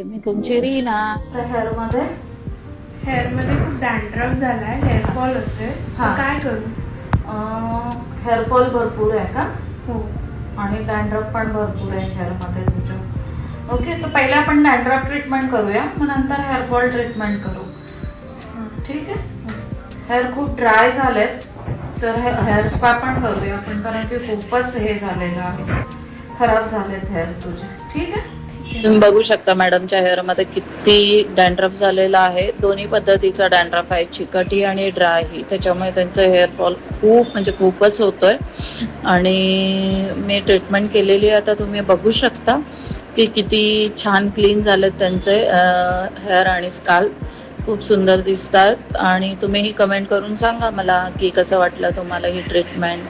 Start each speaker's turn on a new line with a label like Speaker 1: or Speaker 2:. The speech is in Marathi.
Speaker 1: मी तुमची रीना. तर हेअर मध्ये
Speaker 2: खूप डॅन्ड्रफ झालाय, हेअरफॉल होतोय. काय करू?
Speaker 1: हेअरफॉल भरपूर आहे का?
Speaker 2: हो.
Speaker 1: आणि डॅन्ड्रफ पण भरपूर आहे हेअर मध्ये तुझ्या. ओके, तर पहिले आपण डॅन्ड्रफ ट्रीटमेंट करूया, मग नंतर हेअरफॉल ट्रीटमेंट करू. ठीक आहे. हेअर खूप ड्राय झालेत, तर हेअर स्पा पण करूया आपण, कारण ते खूपच हे झालेलं आहे, खराब झालेत हेअर तुझे. ठीक आहे. तुम्ही बघू शकता मॅडमच्या हेअर मध्ये किती डॅन्ड्रफ झालेला आहे. दोन्ही पद्धतीचा डॅन्ड्रफ आहे, चिकटी आणि ड्राय ही. त्याच्यामुळे त्यांचं हेअरफॉल खूप म्हणजे खूपच होतोय. आणि मी ट्रीटमेंट केलेली, आता तुम्ही बघू शकता की किती छान क्लीन झालेत त्यांचे हेअर आणि स्काल्प. खूप सुंदर दिसतात. आणि तुम्हीही कमेंट करून सांगा मला की कसं वाटलं तुम्हाला ही ट्रीटमेंट.